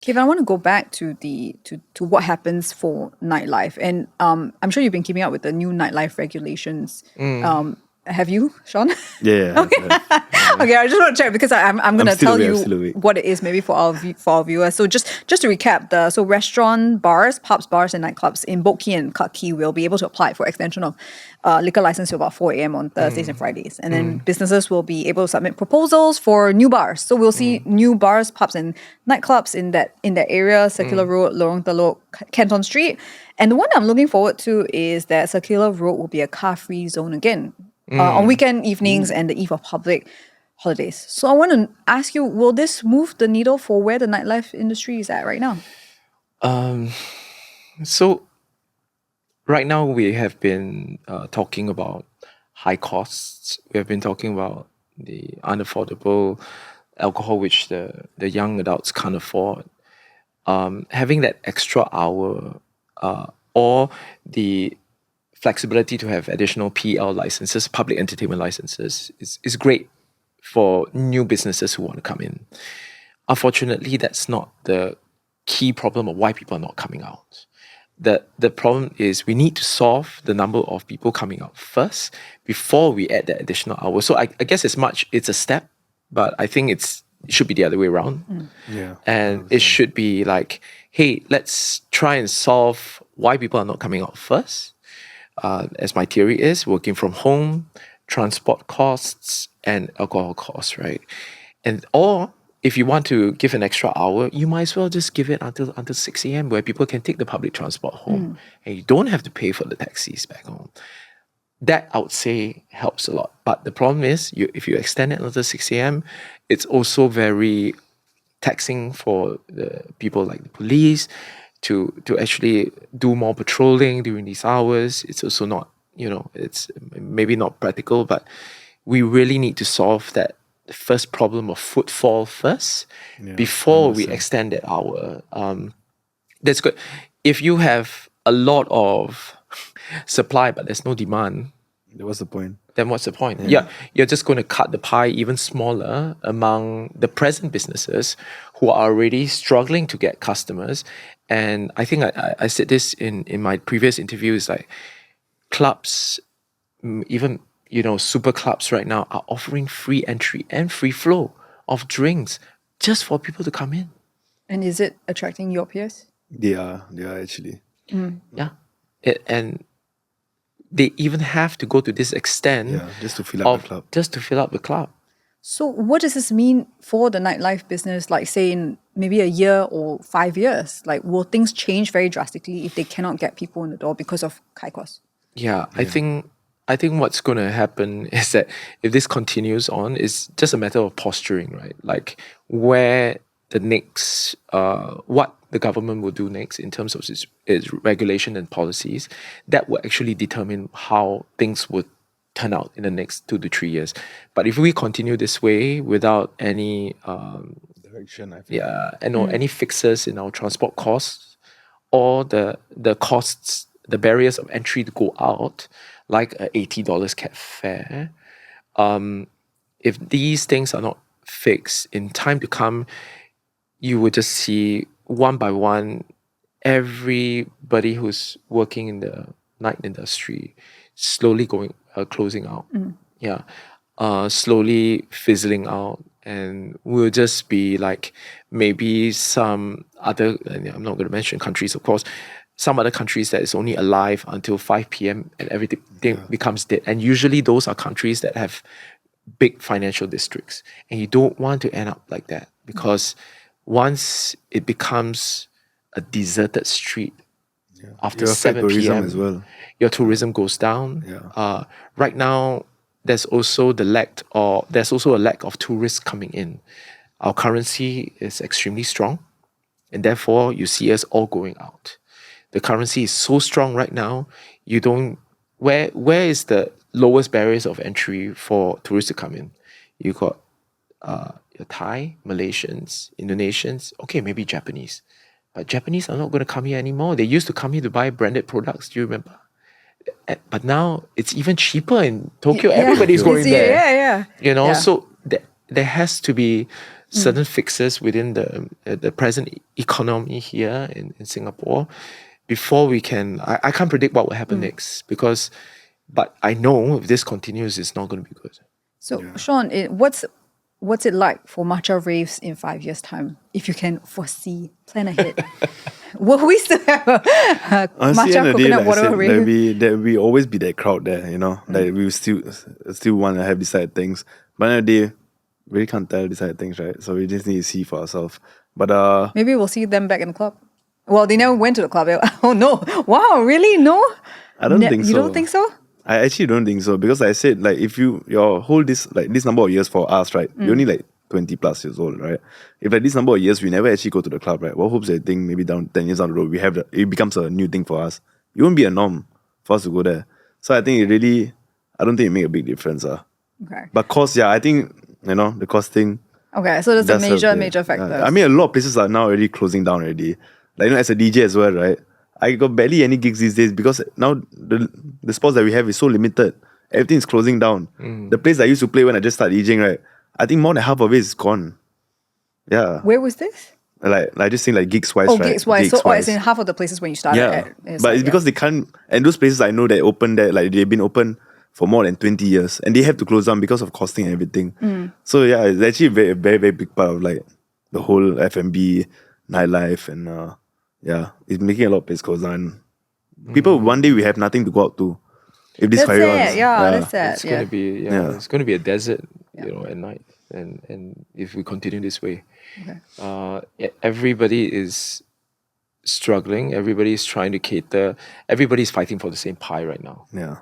Kevin, I want to go back to to what happens for nightlife, and I'm sure you've been keeping up with the new nightlife regulations. Have you, Sean? Yeah. Okay, I just want to check because I'm going to still tell awake, I'm you still awake. what it is maybe for our viewers. So just to recap, so restaurant, bars, pubs, bars, and nightclubs in Boat Quay and Clarke Quay will be able to apply for extension of liquor license to about 4 a.m. on Thursdays and Fridays, and then businesses will be able to submit proposals for new bars. So we'll see new bars, pubs, and nightclubs in that area: Circular Road, Lorong Telok, Canton Street. And the one I'm looking forward to is that Circular Road will be a car-free zone again on weekend evenings and the eve of public holidays. So I want to ask you, will this move the needle for where the nightlife industry is at right now? So right now we have been talking about high costs. We have been talking about the unaffordable alcohol which the young adults can't afford. Having that extra hour or the flexibility to have additional PL licenses, public entertainment licenses, is great for new businesses who want to come in. Unfortunately, that's not the key problem of why people are not coming out. The problem is we need to solve the number of people coming out first before we add that additional hour. So I guess it's a step, but I think it should be the other way around. Yeah. And it should be like, hey, let's try and solve why people are not coming out first. As my theory is, working from home, transport costs, and alcohol costs, right? Or if you want to give an extra hour, you might as well just give it until 6 a.m. where people can take the public transport home and you don't have to pay for the taxis back home. That, I would say, helps a lot. But the problem is, if you extend it until 6 a.m., it's also very taxing for the people like the police to actually do more patrolling during these hours. It's also not, it's maybe not practical, but we really need to solve that first problem of footfall first before we extend that hour. That's good. If you have a lot of supply but there's no demand, What's the point? then what's the point? Yeah, you're just going to cut the pie even smaller among the present businesses who are already struggling to get customers. And I think I said this in my previous interviews, like clubs, even super clubs right now are offering free entry and free flow of drinks just for people to come in. And is it attracting your peers? They are actually. Yeah. And they even have to go to this extent just to fill up the club. Just to fill up the club. So what does this mean for the nightlife business, like say in maybe a year or 5 years? Like, will things change very drastically if they cannot get people in the door because of high costs? Yeah. I think what's going to happen is that if this continues on, it's just a matter of posturing, right? Like where the next, what the government will do next in terms of its regulation and policies, that will actually determine how things would turn out in the next 2 to 3 years. But if we continue this way without any direction, I think. any fixes in our transport costs or the costs, the barriers of entry to go out, like a $80 cab fare, if these things are not fixed in time to come, you would just see one by one everybody who's working in the night industry slowly closing out. Slowly fizzling out, and we'll just be like maybe some other, I'm not going to mention countries, of course, some other countries that is only alive until 5 p.m. and everything becomes dead. And usually those are countries that have big financial districts. And you don't want to end up like that, because once it becomes a deserted street after 7 p.m., as well. your tourism goes down. Right now, there's also a lack of tourists coming in. Our currency is extremely strong, and therefore you see us all going out. The currency is so strong right now, you don't... Where is the lowest barriers of entry for tourists to come in? You got your Thai, Malaysians, Indonesians, okay, maybe Japanese. But Japanese are not going to come here anymore. They used to come here to buy branded products, do you remember? But now it's even cheaper in Tokyo. Everybody's going there. So So there has to be certain fixes within the present economy here in Singapore before we can. I can't predict what will happen next but I know if this continues, it's not going to be good. So, Sean, what's it like for matcha raves in 5 years' time? If you can foresee, plan ahead. Will we still have a Honestly, matcha coconut water rave? there will always be that crowd there, Like we will still want to have these side things. But at the end of the day, we really can't tell these side things, right? So we just need to see for ourselves. But Maybe we'll see them back in the club. Well, they never went to the club. Oh no! Wow, really? No? I don't think so. You don't think so? I actually don't think so, because I said, like, if your whole this number of years for us, right? We're only like 20 plus years old, right? If like this number of years we never actually go to the club, right? What hopes I think maybe down 10 years down the road it becomes a new thing for us. It won't be a norm for us to go there. So I think I don't think it make a big difference. Okay. But cost, I think the cost thing. Okay, so that's a does major factor. Yeah. I mean, a lot of places are now already closing down already. Like, as a DJ as well, right? I got barely any gigs these days because now the spots that we have is so limited. Everything is closing down. The place I used to play when I just started DJing, right? I think more than half of it is gone. Yeah. Where was this? Like I just think like gigs wise, Oh, right? gigs wise. So, it's in half of the places when you started at. But it's because they can't, and those places I know that open there, like they've been open for more than 20 years and they have to close down because of costing and everything. So it's actually a very, very, very big part of like the whole F&B, nightlife, and it's making a lot of places close down. People, one day we have nothing to go out to. If this That's fire it. runs. That's it. It's going to be it's going to be a desert, at night, and if we continue this way, everybody is struggling. Everybody is trying to cater. Everybody is fighting for the same pie right now. Yeah.